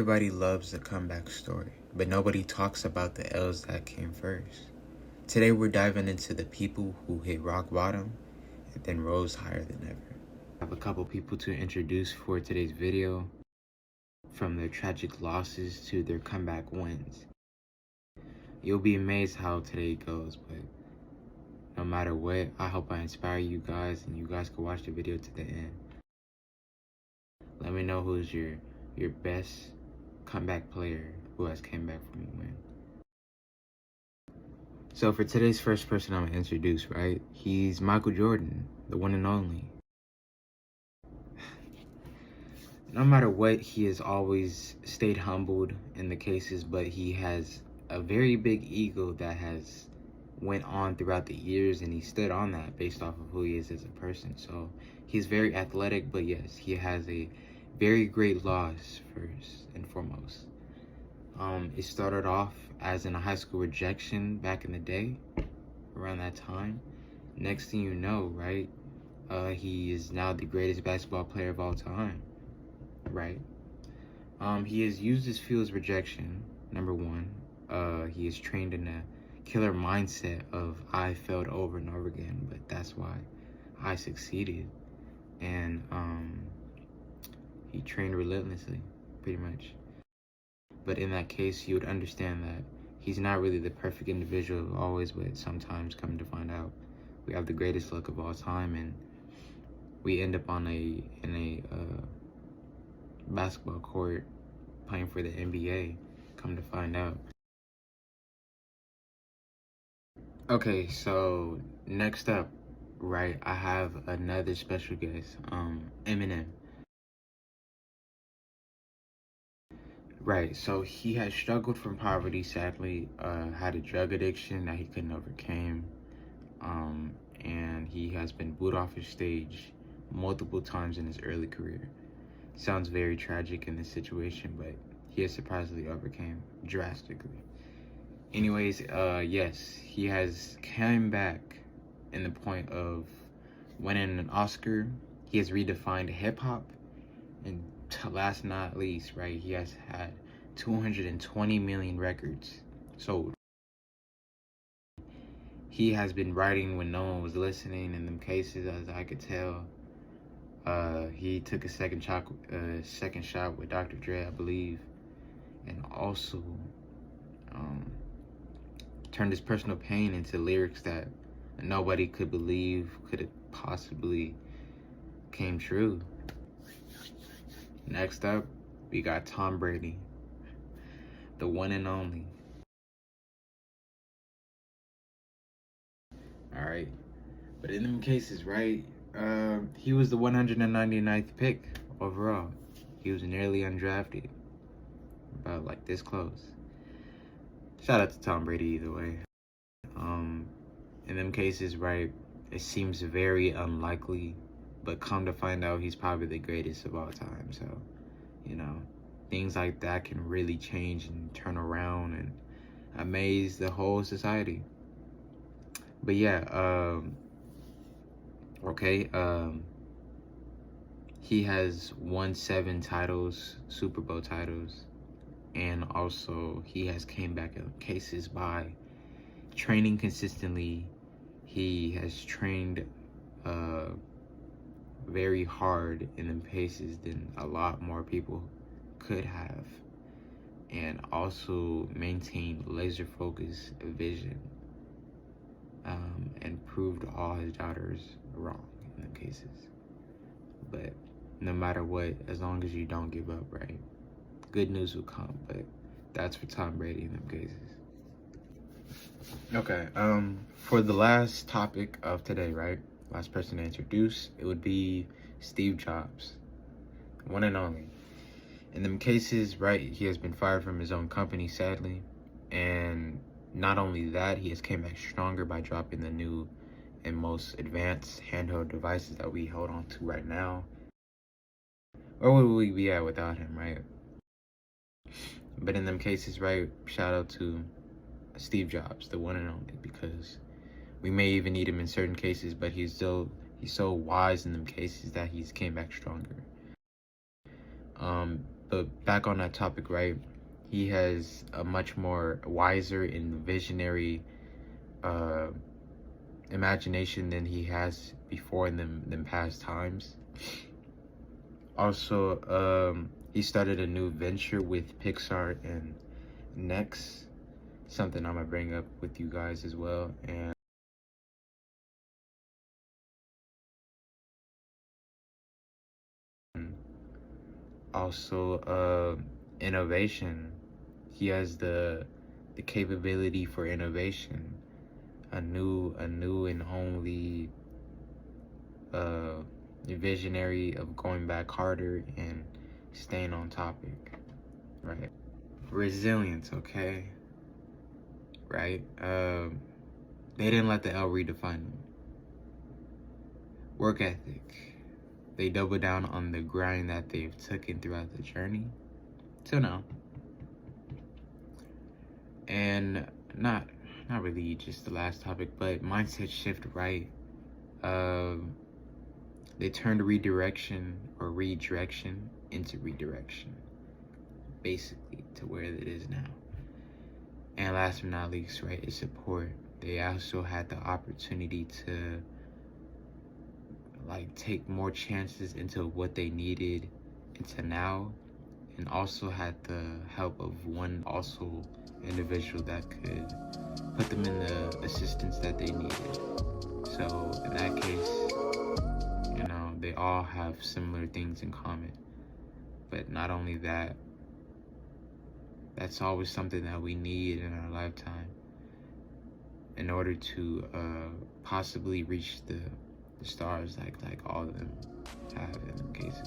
Everybody loves the comeback story, but nobody talks about the L's that came first. Today we're diving into the people who hit rock bottom and then rose higher than ever. I have a couple people to introduce for today's video, from their tragic losses to their comeback wins. You'll be amazed how today goes, but no matter what, I hope I inspire you guys and you guys can watch the video to the end. Let me know who's your best comeback player who has came back from a win. So for today's first person I'm gonna introduce, right? He's Michael Jordan, the one and only. No matter what, he has always stayed humbled in the cases, but he has a very big ego that has went on throughout the years, and he stood on that based off of who he is as a person. So he's very athletic, but yes, he has a very great loss first and foremost. It started off as in a high school rejection back in the day, around that time. Next thing you know, right, he is now the greatest basketball player of all time, right? He has used his field's rejection, number one. He is trained in a killer mindset of I failed over and over again, but that's why I succeeded. And he trained relentlessly, pretty much. But in that case, you would understand that he's not really the perfect individual always, but sometimes come to find out we have the greatest luck of all time, and we end up in a basketball court playing for the NBA, come to find out. Okay, so next up, right, I have another special guest, Eminem. Right, so he has struggled from poverty, sadly, had a drug addiction that he couldn't overcome, and he has been booed off his stage multiple times in his early career. Sounds very tragic in this situation, but he has surprisingly overcame drastically. Anyways, yes, he has come back in the point of winning an Oscar. He has redefined hip-hop, and last not least, right, he has had 220 million records sold. He has been writing when no one was listening in them cases, as I could tell. He took a second shot with Dr. Dre, I believe, and also turned his personal pain into lyrics that nobody could believe could have possibly came true. Next up, we got Tom Brady, the one and only. All right, but in them cases, right, he was the 199th pick overall. He was nearly undrafted, about like this close. Shout out to Tom Brady either way. In them cases, right, it seems very unlikely, but come to find out, he's probably the greatest of all time. So, you know, things like that can really change and turn around and amaze the whole society. But yeah, he has won 7 titles, Super Bowl titles, and also he has came back in cases by training consistently. He has trained very hard in them paces than a lot more people could have, and also maintained laser focus vision, and proved all his doubters wrong in them cases. But no matter what, as long as you don't give up, right, good news will come. But that's for Tom Brady in them cases. Okay, for the last topic of today, right, last person to introduce, it would be Steve Jobs, one and only. In them cases, right, he has been fired from his own company, sadly, and not only that, he has came back stronger by dropping the new and most advanced handheld devices that we hold on to right now. Where would we be at without him, right? But in them cases, right, shout out to Steve Jobs, the one and only, because we may even need him in certain cases, but he's so wise in them cases that he's came back stronger. But back on that topic, right? He has a much more wiser and visionary imagination than he has before in them past times. Also, he started a new venture with Pixar and Next, something I'm gonna bring up with you guys as well. And also, innovation. He has the capability for innovation, a new and only visionary of going back harder and staying on topic, right? Resilience, okay, right? They didn't let the L redefine them. Work ethic. They double down on the grind that they've taken throughout the journey till now. And not really just the last topic, but mindset shift, right? They turned redirection into redirection, basically, to where it is now. And last but not least, right, is support. They also had the opportunity to like take more chances into what they needed into now, and also had the help of one also individual that could put them in the assistance that they needed. So in that case, you know, they all have similar things in common. But not only that, that's always something that we need in our lifetime in order to possibly reach the stars like all of them have in them cases.